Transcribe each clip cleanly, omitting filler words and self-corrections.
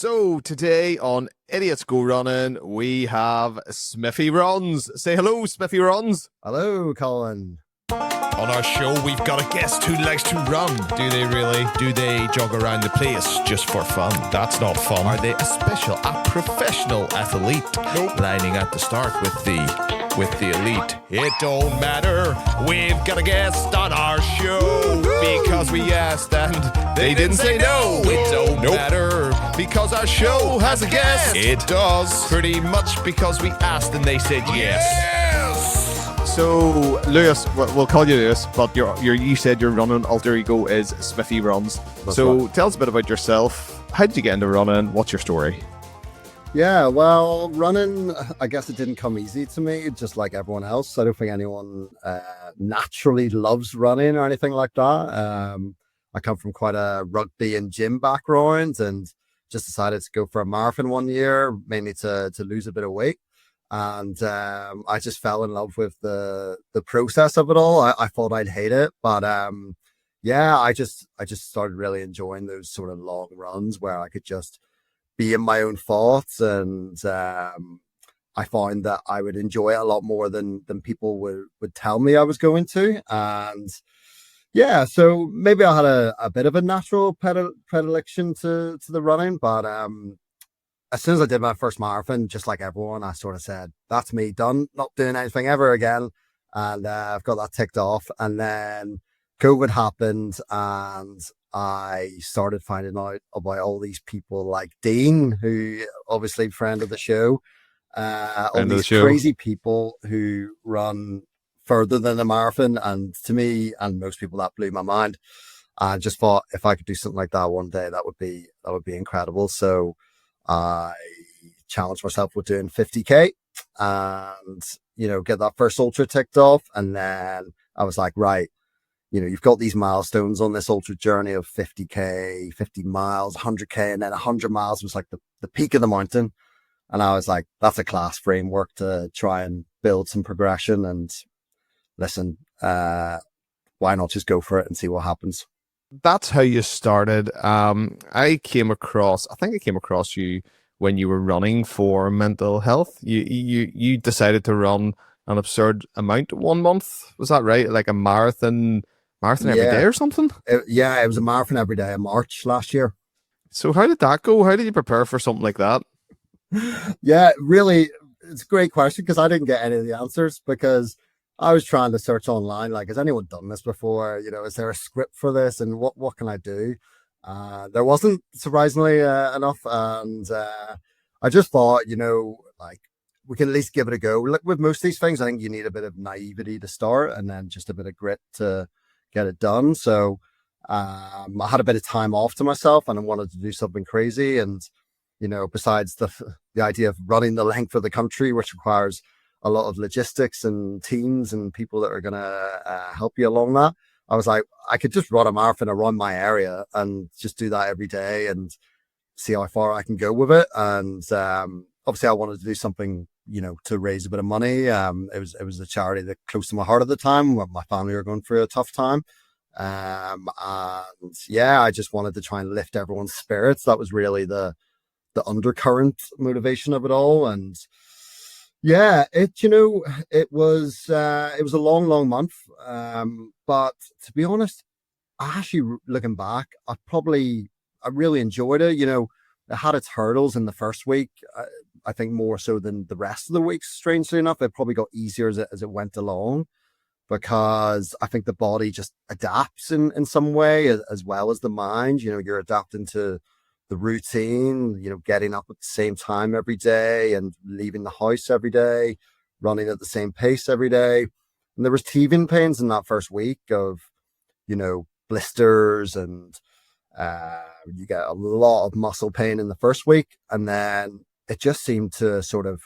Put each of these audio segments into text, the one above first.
So today on Idiots Go Running, we have Smiffy Runs. Say hello, Smiffy Runs. Hello, Colin. On our show, we've got a guest who likes to run. Do they really? Do they jog around the place just for fun? That's not fun. Are they a professional athlete? Nope. Lining at the start with the elite. It don't matter. We've got a guest on our show because we asked and they didn't say no. It don't matter because our show has a guest. It does. Pretty much because we asked and they said yes. So, Lewis, we'll call you Lewis, but you said your running alter ego is Smiffy Runs. Tell us a bit about yourself. How did you get into running? What's your story? Yeah, well, running, I guess it didn't come easy to me, just like everyone else. I don't think anyone naturally loves running or anything like that. I come from quite a rugby and gym background and just decided to go for a marathon one year, mainly to lose a bit of weight. And I just fell in love with the process of it all. I thought I'd hate it, but yeah, I just started really enjoying those sort of long runs where I could just be in my own thoughts, and I found that I would enjoy it a lot more than people would tell me I was going to. And yeah, so maybe I had a bit of a natural predilection to the running, but as soon as I did my first marathon, just like everyone, I sort of said, that's me done, not doing anything ever again. And I've got that ticked off. And then COVID happened and I started finding out about all these people like Dean, who obviously friend of the show, all these crazy people who run further than a marathon. And to me and most people, that blew my mind. I just thought if I could do something like that one day, that would be incredible. So I challenged myself with doing 50K and, get that first ultra ticked off. And then I was like, right, you've got these milestones on this ultra journey of 50K, 50 miles, 100K, and then 100 miles was like the peak of the mountain. And I was like, that's a class framework to try and build some progression. And listen, why not just go for it and see what happens? That's how you started. I came across you when you were running for mental health. You decided to run an absurd amount 1 month. Was that right? Like a marathon every day or something? It was a marathon every day in March last year. So how did that go? How did you prepare for something like that? Yeah, really, it's a great question because I didn't get any of the answers because I was trying to search online, like, has anyone done this before? Is there a script for this? And what can I do? There wasn't, surprisingly enough. And I just thought, like, we can at least give it a go. Like with most of these things, I think you need a bit of naivety to start and then just a bit of grit to get it done. So I had a bit of time off to myself and I wanted to do something crazy. And, besides the idea of running the length of the country, which requires a lot of logistics and teams and people that are going to help you along that. I was like, I could just run a marathon around my area and just do that every day and see how far I can go with it. And obviously I wanted to do something, to raise a bit of money. It was a charity that close to my heart at the time when my family were going through a tough time. And yeah, I just wanted to try and lift everyone's spirits. That was really the undercurrent motivation of it all. And yeah, it was a long month. But to be honest, actually looking back, I really enjoyed it. It had its hurdles in the first week. I think more so than the rest of the weeks, strangely enough. It probably got easier as it went along because I think the body just adapts in some way as well as the mind. You're adapting to the routine, getting up at the same time every day and leaving the house every day, running at the same pace every day. And there was teething pains in that first week of, blisters and you get a lot of muscle pain in the first week. And then it just seemed to sort of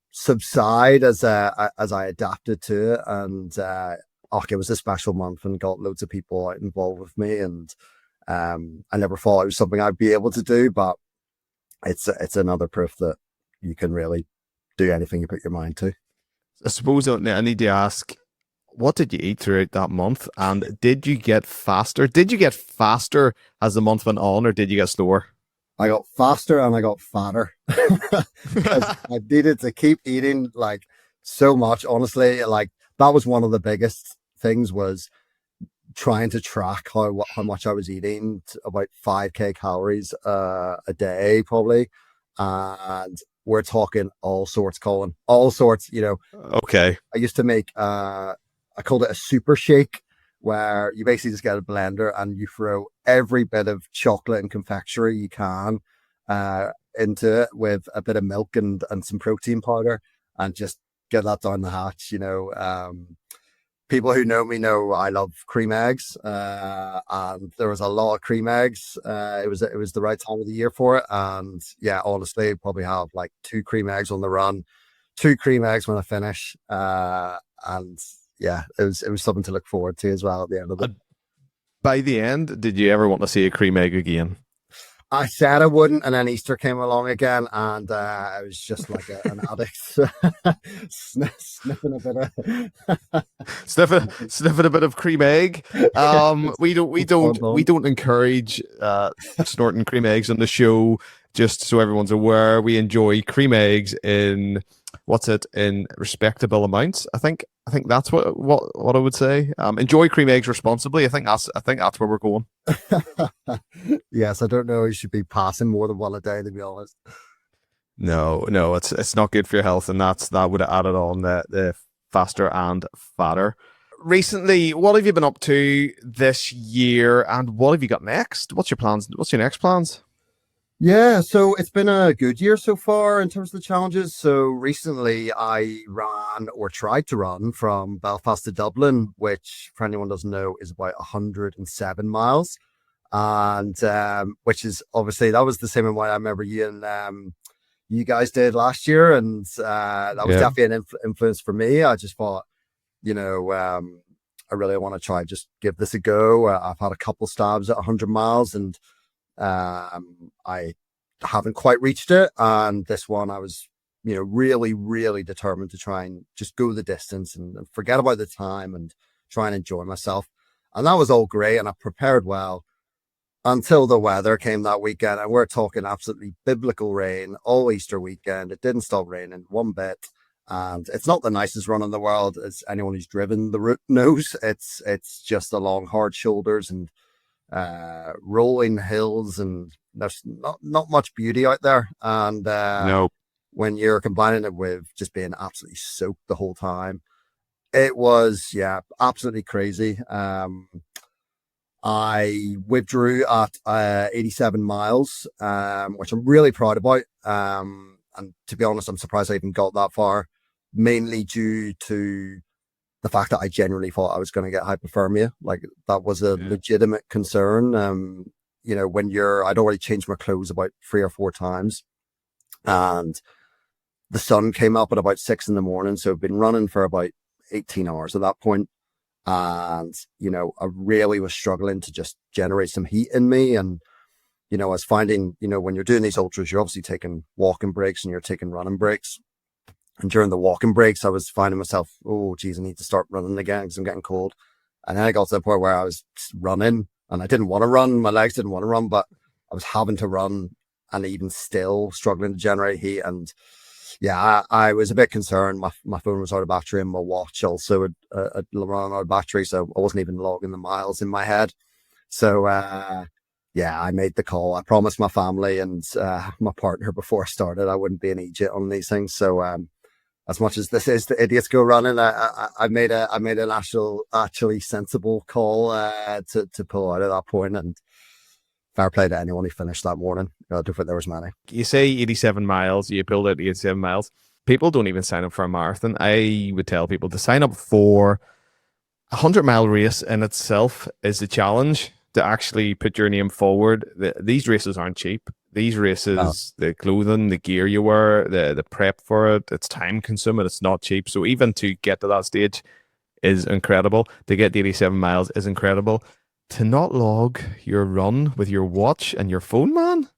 subside as I adapted to it. And it was a special month and got loads of people out involved with me. And I never thought it was something I'd be able to do, but it's another proof that you can really do anything you put your mind to. I suppose I need to ask, what did you eat throughout that month? And did you get faster? Did you get faster as the month went on or did you get slower? I got faster and I got fatter because I needed to keep eating like so much. Honestly, like that was one of the biggest things was trying to track how much I was eating, about 5K calories a day probably, and we're talking all sorts, Colin, all sorts. Okay. I used to make I called it a super shake, where you basically just get a blender and you throw every bit of chocolate and confectionery you can into it with a bit of milk and some protein powder, and just get that down the hatch. People who know me know I love cream eggs, and there was a lot of cream eggs. It was the right time of the year for it, and yeah, honestly, probably have like 2 cream eggs on the run, 2 cream eggs when I finish, and yeah, it was something to look forward to as well at the end of it. By the end, did you ever want to see a cream egg again? I said I wouldn't, and then Easter came along again, and I was just like an addict, sniffing a bit of Sniffing a bit of cream egg. We don't encourage snorting cream eggs on the show. Just so everyone's aware, we enjoy cream eggs in respectable amounts. I think that's what I would say. Enjoy cream eggs responsibly. I think that's where we're going. Yes, I don't know. You should be passing more than one a day, to be honest. No, it's not good for your health, and that would have added on the faster and fatter. Recently, what have you been up to this year, and what have you got next? What's your plans? What's your next plans? Yeah, so it's been a good year so far in terms of the challenges. So recently I ran or tried to run from Belfast to Dublin, which for anyone who doesn't know is about 107 miles. And which is obviously that was the same amount I remember you guys did last year. And that was definitely an influence for me. I just thought, I really want to try and just give this a go. I've had a couple stabs at 100 miles and I haven't quite reached it, and this one I was really, really determined to try and just go the distance and forget about the time and try and enjoy myself. And that was all great, and I prepared well until the weather came that weekend, and we're talking absolutely biblical rain all Easter weekend. It didn't stop raining one bit, and it's not the nicest run in the world, as anyone who's driven the route knows. It's just along hard shoulders and rolling hills, and there's not much beauty out there. And No. when you're combining it with just being absolutely soaked the whole time, it was absolutely crazy. I withdrew at 87 miles, which I'm really proud about. And to be honest, I'm surprised I even got that far, mainly due to the fact that I genuinely thought I was going to get hypothermia. Like that was a legitimate concern. I'd already changed my clothes about 3 or 4 times, and the sun came up at about 6 a.m. So I've been running for about 18 hours at that point. And, I really was struggling to just generate some heat in me. And, I was finding, when you're doing these ultras, you're obviously taking walking breaks and you're taking running breaks. And during the walking breaks, I was finding myself, oh, geez, I need to start running again because I'm getting cold. And then I got to the point where I was running and I didn't want to run. My legs didn't want to run, but I was having to run and even still struggling to generate heat. And I was a bit concerned. My phone was out of battery and my watch also had run out of battery. So I wasn't even logging the miles in my head. So, I made the call. I promised my family and my partner before I started I wouldn't be an eejit on these things. So, as much as this is the idiots go running, I made an actually sensible call to pull out at that point, and fair play to anyone who finished that morning. I don't think there was many. You say 87 miles, you pulled out 87 miles. People don't even sign up for a marathon. I would tell people to sign up for a 100-mile race in itself is a challenge to actually put your name forward. These races aren't cheap. These races, the clothing, the gear you wear, the prep for it, it's time consuming. It's not cheap. So even to get to that stage is incredible. To get the 87 miles is incredible. To not log your run with your watch and your phone, man,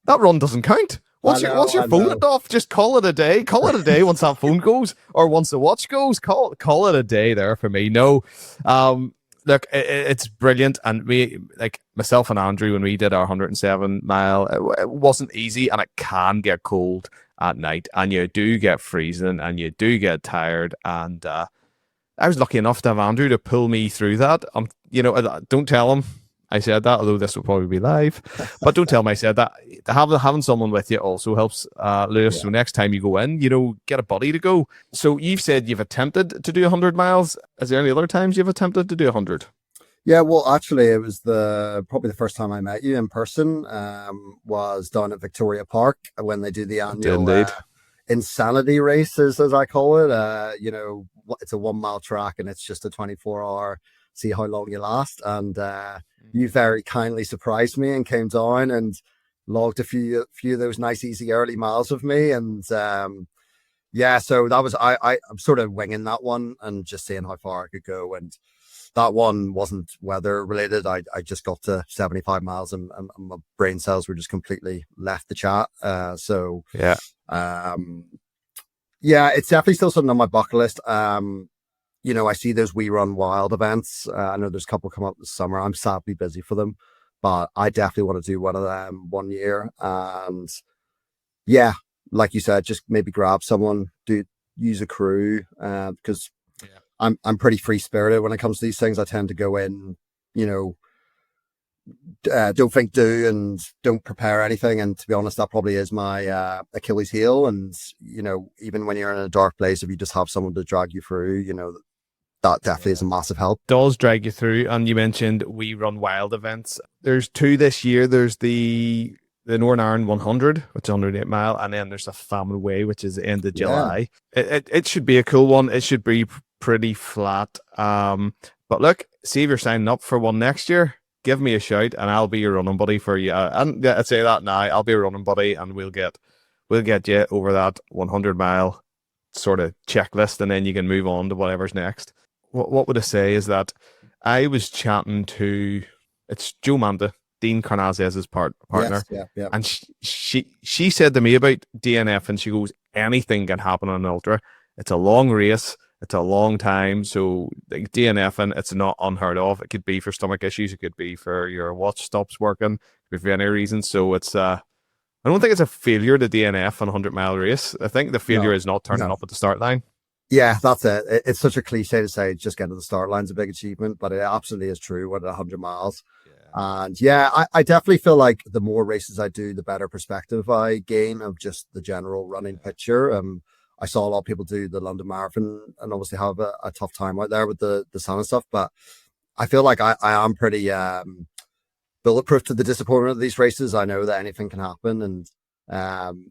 that run doesn't count. Once your phone off, just call it a day. Call it a day once that phone goes, or once the watch goes. Call it a day there for me. No, look, it's brilliant. And we, like myself and Andrew, when we did our 107 mile, it wasn't easy, and it can get cold at night, and you do get freezing, and you do get tired. And I was lucky enough to have Andrew to pull me through that. Don't tell him I said that, although this will probably be live. But don't tell him I said that. Having someone with you also helps, Lewis. Yeah. So next time you go in, get a buddy to go. So you've said you've attempted to do 100 miles. Is there any other times you've attempted to do 100? Yeah, well, actually, it was probably the first time I met you in person. Was down at Victoria Park when they do the annual insanity races, as I call it. It's a 1 mile track, and it's just a 24-hour. See how long you last. And you very kindly surprised me and came down and logged a few of those nice, easy early miles with me. And so that was I'm sort of winging that one and just seeing how far I could go. And that one wasn't weather related. I just got to 75 miles and my brain cells were just completely left the chat. It's definitely still something on my bucket list. I see those We Run Wild events. I know there's a couple come up this summer. I'm sadly busy for them, but I definitely want to do one of them one year. And yeah, like you said, just maybe grab someone, use a crew, because I'm pretty free spirited when it comes to these things. I tend to go in, don't think, do, and don't prepare anything. And to be honest, that probably is my Achilles heel. And, even when you're in a dark place, if you just have someone to drag you through, that definitely is a massive help. Does drag you through. And you mentioned We Run Wild events. There's 2 this year. There's the Northern Ireland 100, which is 108 mile, and then there's the Family Way, which is the end of July. It should be a cool one. It should be pretty flat. But look, see if you're signing up for one next year. Give me a shout, and I'll be your running buddy for you. And I'd say that now. I'll be a running buddy, and we'll get you over that 100 mile sort of checklist, and then you can move on to whatever's next. What would I say is that I was chatting to, it's Joe Manda, Dean Carnazes's partner, yes, and she said to me about DNF, and she goes, anything can happen on an ultra. It's a long race. It's a long time, so like DNFing, it's not unheard of. It could be for stomach issues. It could be for your watch stops working, for any reason. So it's I don't think it's a failure to DNF on a 100-mile race. I think the failure is not turning up at the start line. Yeah, that's it. It's such a cliche to say just get to the start line's a big achievement, but it absolutely is true with 100 miles. Yeah. And I definitely feel like the more races I do, the better perspective I gain of just the general running picture. I saw a lot of people do the London Marathon and obviously have a tough time out there with the sun and stuff, but I feel like I am pretty bulletproof to the disappointment of these races. I know that anything can happen, and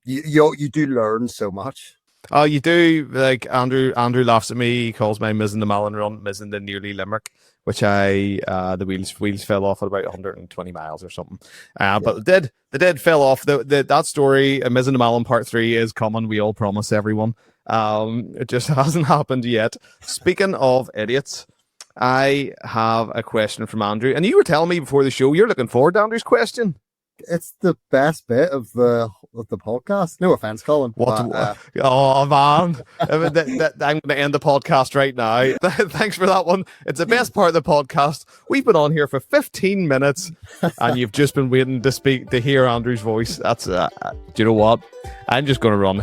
you do learn so much. Oh, you do. Like Andrew laughs at me. He calls my missing the Malin run, missing the nearly Limerick, which the wheels fell off at about 120 miles or something. But they did fell off. That story, missing the Malin part 3, is coming. We all promise everyone. It just hasn't happened yet. Speaking of idiots, I have a question from Andrew, and you were telling me before the show you're looking forward to Andrew's question. It's the best bit of the podcast. No offense, Colin. Oh man, I'm going to end the podcast right now. Thanks for that one. It's the best part of the podcast. We've been on here for 15 minutes, and you've just been waiting to hear Andrew's voice. That's do you know what? I'm just going to run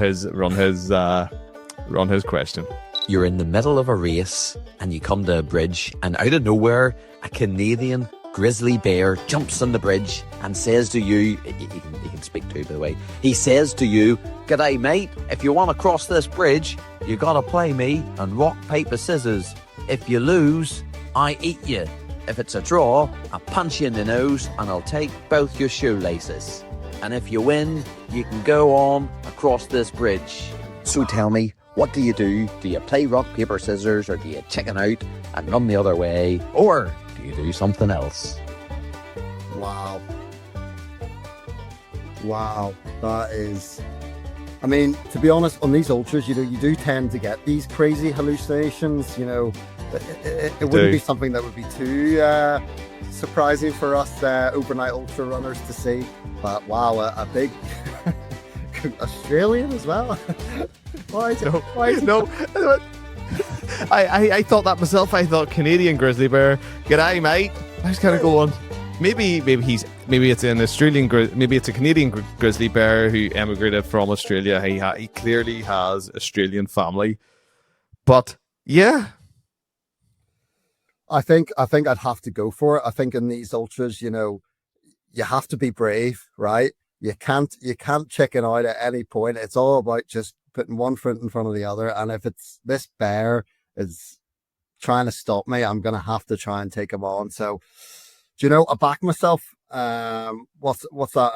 his question. You're in the middle of a race, and you come to a bridge, and out of nowhere, a Canadian grizzly bear jumps on the bridge and says to you, he can speak to you, by the way, he says to you, "G'day mate, if you want to cross this bridge, you gotta play me and rock, paper, scissors. If you lose, I eat you. If it's a draw, I punch you in the nose and I'll take both your shoelaces. And if you win, you can go on across this bridge. So tell me, what do you do? Do you play rock, paper, scissors, or do you chicken out and run the other way? Or do you do something else?" Wow, that is... I mean, to be honest, on these ultras, you do tend to get these crazy hallucinations. It wouldn't be something that would be too surprising for us overnight ultra runners to see. But wow, a big Australian as well. Why? I thought that myself. I thought Canadian grizzly bear. G'day, mate. I was kind of going. Maybe it's an maybe it's a Canadian grizzly bear who emigrated from Australia. He clearly has Australian family, but yeah. I think I'd have to go for it. I think in these ultras, you know, you have to be brave, right? You can't chicken out at any point. It's all about just putting one foot in front of the other. And if it's this bear is trying to stop me, I'm gonna have to try and take him on. So, do you know, I back myself. What's that?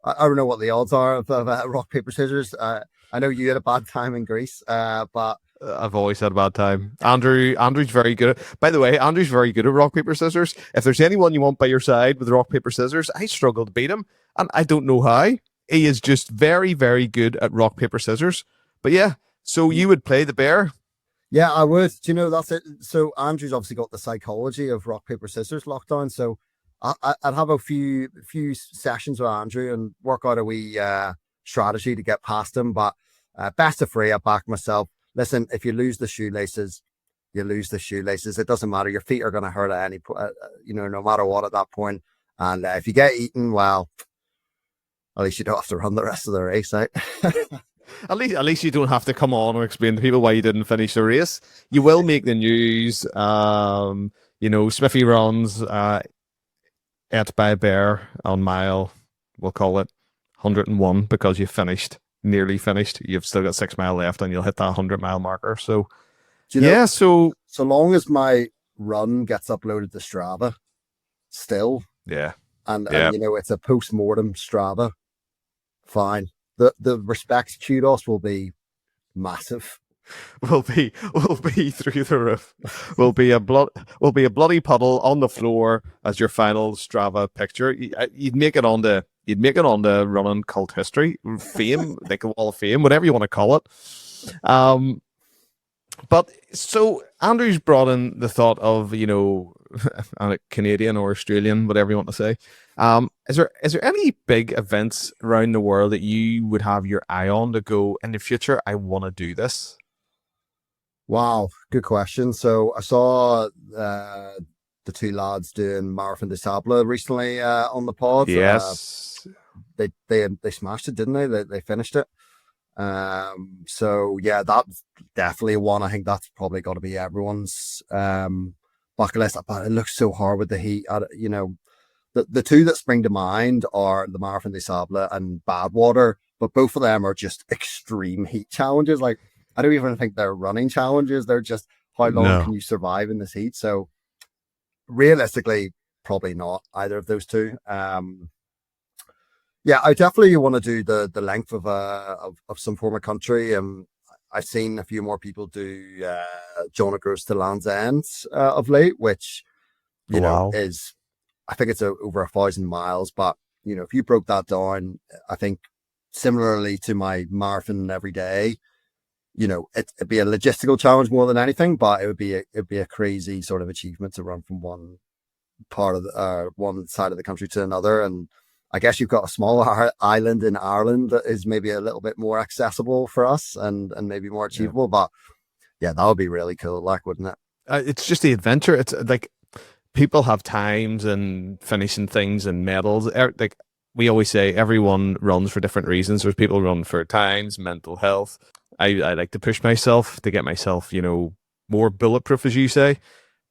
I don't know what the odds are of rock paper scissors. I know you had a bad time in Greece, but I've always had a bad time. Andrew's very good by the way, Andrew's very good at rock, paper, scissors. If there's anyone you want by your side with rock, paper, scissors, I struggle to beat him. And I don't know how. He is just very, very good at rock, paper, scissors. But yeah, so you would play the bear? Yeah, I would. Do you know, that's it. So Andrew's obviously got the psychology of rock, paper, scissors locked down. So I'd have a few sessions with Andrew and work out a wee strategy to get past him. But best of three, I back myself. Listen, if you lose the shoelaces, you lose the shoelaces. It doesn't matter. Your feet are going to hurt at any point, you know, no matter what at that point. And if you get eaten, well, at least you don't have to run the rest of the race out. At least you don't have to come on or explain to people why you didn't finish the race. You will make the news. You know, Smiffy Runs ate by a bear on mile, we'll call it 101, because you nearly finished. You've still got 6 miles left and you'll hit that 100-mile marker. So, do you know, yeah, so long as my run gets uploaded to Strava still, yeah, and you know, it's a post-mortem Strava, fine. The respect kudos will be massive. Will be through the roof. Will be a bloody puddle on the floor as your final Strava picture. You'd make it on the running cult history fame, like a wall of fame, whatever you want to call it. But so Andrew's brought in the thought of, you know, Canadian or Australian, whatever you want to say. Is there any big events around the world that you would have your eye on to go in the future? I want to do this. Wow, good question. So I saw the two lads doing Marathon des Sables recently on the pod. Yes, they smashed it, didn't they? They finished it. So yeah, that's definitely one. I think that's probably got to be everyone's bucket list. But it looks so hard with the heat. You know, the two that spring to mind are the Marathon des Sables and Badwater, but both of them are just extreme heat challenges. Like, I don't even think they're running challenges. They're just how long can you survive in this heat? So realistically, probably not either of those two. Yeah, I definitely want to do the length of some form of country. I've seen a few more people do Jonah Gross to Land's End of late, which you know is, I think it's over 1,000 miles. But you know, if you broke that down, I think similarly to my marathon every day, you know, it'd be a logistical challenge more than anything, but it'd be a crazy sort of achievement to run from one part of one side of the country to another. And I guess you've got a small island in Ireland that is maybe a little bit more accessible for us and maybe more achievable. But yeah, that would be really cool, like, wouldn't it? It's just the adventure. It's like people have times and finishing things and medals. Like we always say, everyone runs for different reasons. There's people run for times, mental health. I like to push myself to get myself, you know, more bulletproof, as you say.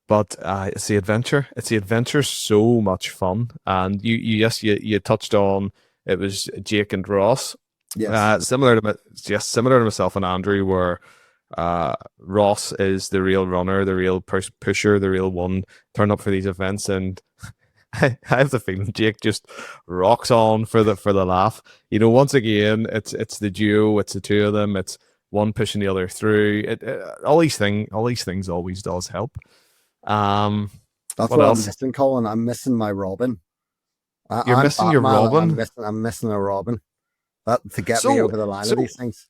But it's the adventure. It's the adventure. So much fun. And you touched on, it was Jake and Ross. Yes. Similar to myself and Andrew, where Ross is the real runner, the real pusher, the real one turn up for these events. And I have the feeling Jake just rocks on for the laugh. You know, once again, it's the duo. It's the two of them. It's one pushing the other through. All these things always does help. That's what else? I'm missing, Colin. I'm missing my Robin. You're missing Batman, your Robin. I'm missing a Robin. That to get me over the line of these things.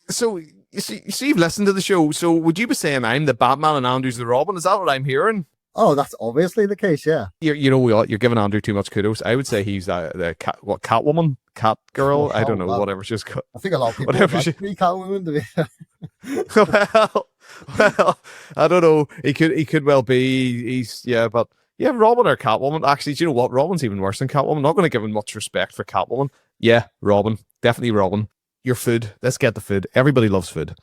So you see, you've listened to the show. So would you be saying I'm the Batman and Andrew's the Robin? Is that what I'm hearing? Oh, that's obviously the case. Yeah. You're giving Andrew too much kudos. I would say he's the Catwoman, cat girl. I don't know, Well, whatever she's called. I think a lot of people would Whatever like she. to be Catwoman to be. well, I don't know. He could well be. But yeah, Robin or Catwoman. Actually, do you know what? Robin's even worse than Catwoman. I'm not going to give him much respect for Catwoman. Yeah, Robin, definitely Robin. Your food. Let's get the food. Everybody loves food.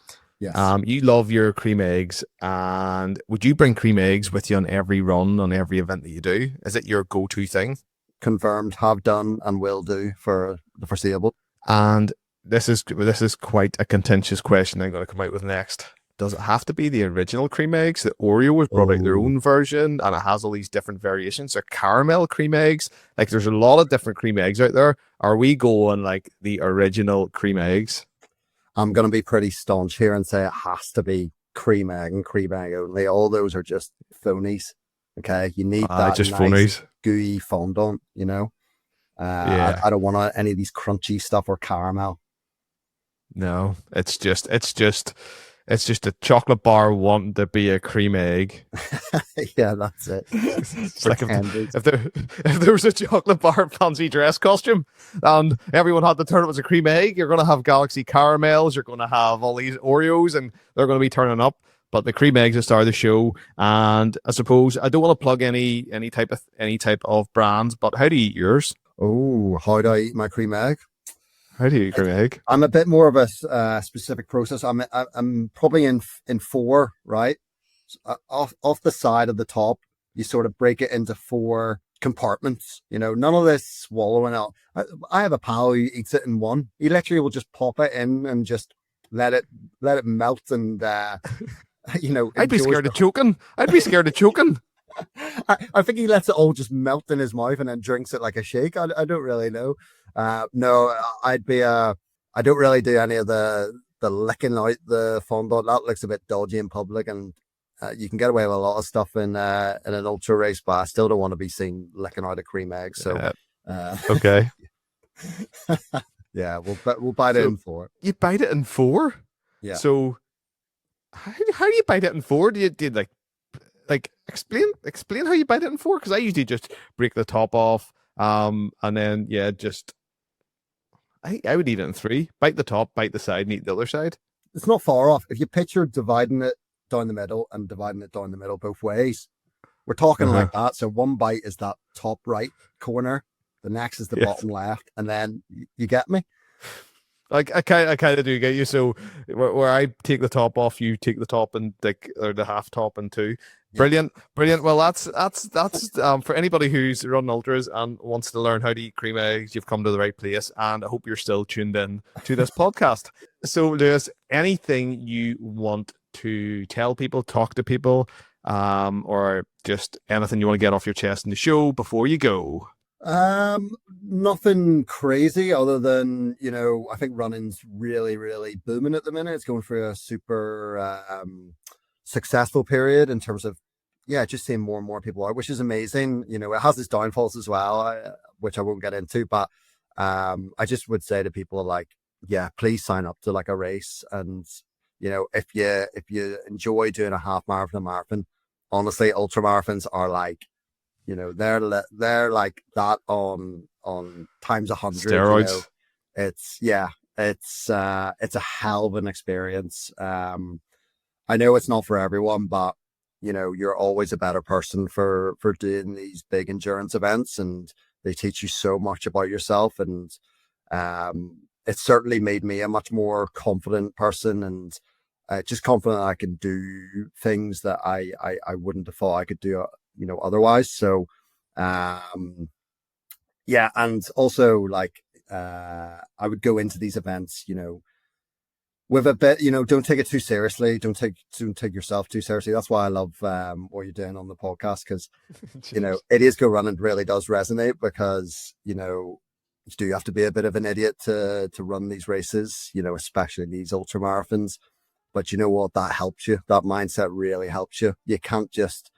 Yes. You love your cream eggs, and would you bring cream eggs with you on every run, on every event that you do? Is it your go-to thing? Confirmed, have done, and will do for the foreseeable. And this is quite a contentious question I'm going to come out with next. Does it have to be the original cream eggs? The Oreo has brought out their own version, and it has all these different variations. Or caramel cream eggs. Like, there's a lot of different cream eggs out there. Are we going like the original cream eggs? I'm going to be pretty staunch here and say it has to be cream egg and cream egg only. All those are just phonies. Okay, you need that just nice, phonies. Gooey fondant. Yeah. I don't want any of these crunchy stuff or caramel. No, it's just a chocolate bar wanting to be a cream egg. Yeah, that's it. It's like if there was a chocolate bar fancy dress costume and everyone had to turn it as a cream egg, you're going to have Galaxy caramels, you're going to have all these Oreos, and they're going to be turning up. But the cream eggs are the star of the show. And I suppose I don't want to plug any type of brands, but how do you eat yours? Oh, how do I eat my cream egg? How do you eat cream egg? I'm a bit more of a specific process. I'm probably in 4, right? Off the side of the top, you sort of break it into 4 compartments. None of this swallowing out. I have a pal who eats it in one. He literally will just pop it in and just let it melt and I'd be scared of choking. I think he lets it all just melt in his mouth and then drinks it like a shake. I don't really know. No, I don't really do any of the licking out the fondant. That looks a bit dodgy in public, and you can get away with a lot of stuff in an ultra race, but I still don't want to be seen licking out a cream egg. So, okay. Yeah, we'll bite it in 4. You bite it in 4? Yeah. So how do you bite it in 4? Do you like explain how you bite it in 4? Because I usually just break the top off, and then I would eat it in 3. Bite the top, bite the side, and eat the other side. It's not far off. If you picture dividing it down the middle and dividing it down the middle both ways, we're talking like that. So one bite is that top right corner, the next is the bottom left, and then you get me. Like I kind of do get you. So where I take the top off, you take the top and or the half top in 2. Brilliant. Well, that's for anybody who's running ultras and wants to learn how to eat cream eggs. You've come to the right place, and I hope you're still tuned in to this podcast. So, Lewis, anything you want to tell people, talk to people, or just anything you want to get off your chest in the show before you go? Nothing crazy other than, I think running's really, really booming at the minute. It's going through a super successful period in terms of, just seeing more and more people out, which is amazing. It has its downfalls as well, which I won't get into, but I just would say to people please sign up to like a race. And, if you enjoy doing a half marathon, a marathon, honestly, ultra marathons are like, they're like that on times 100. Steroids. It's a hell of an experience. I know it's not for everyone, but you're always a better person for doing these big endurance events, and they teach you so much about yourself. And it's certainly made me a much more confident person, and just confident I can do things that I wouldn't have thought I could do otherwise. So and also I would go into these events with a bit, don't take it too seriously, don't take yourself too seriously. That's why I love what you're doing on the podcast, because It Is Go Running really does resonate, because you do have to be a bit of an idiot to run these races, especially these ultra marathons. But you know what, that helps you. That mindset really helps you. You can't just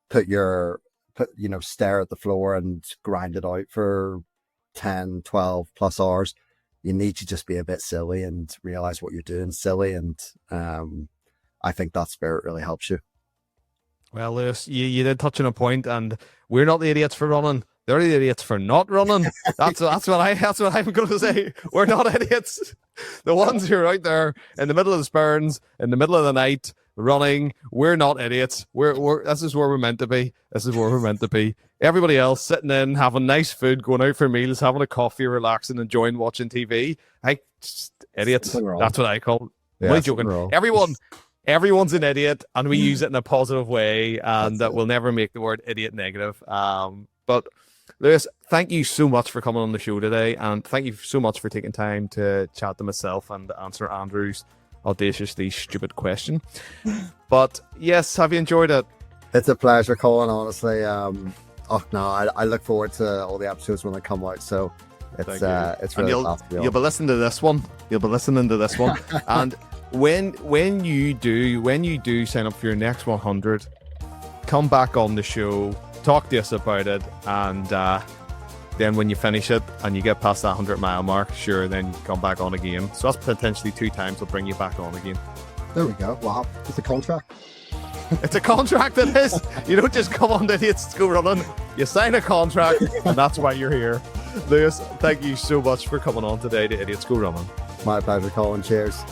stare at the floor and grind it out for 10, 12 plus hours. You need to just be a bit silly and realize what you're doing silly. And I think that spirit really helps you. Well, Lewis, you did touch on a point, and we're not the idiots for running. They're the idiots for not running. That's what I'm going to say. We're not idiots. The ones who are out there in the middle of the spurns, in the middle of the night, running. We're not idiots. This is where we're meant to be. This is where we're meant to be. Everybody else sitting in, having nice food, going out for meals, having a coffee, relaxing, enjoying watching TV. Idiots. That's what I call. Yeah, I'm joking. Everyone's an idiot, and we use it in a positive way, and that will never make the word idiot negative. But Lewis, thank you so much for coming on the show today, and thank you so much for taking time to chat to myself and answer Andrew's audaciously stupid question. But yes, have you enjoyed it? It's a pleasure, Colin, honestly. I look forward to all the episodes when they come out, so it's really you'll be listening to this one. And when you do sign up for your next 100, come back on the show, talk to us about it, and then when you finish it and you get past that 100-mile mark, sure, then you come back on again. So that's potentially 2 times we'll bring you back on again. There we go. Wow, it's a contract. It's a contract, it is. You don't just come on to Idiots Go Running. You sign a contract, and that's why you're here. Lewis, thank you so much for coming on today to Idiots Go Running. My pleasure, Colin. Cheers.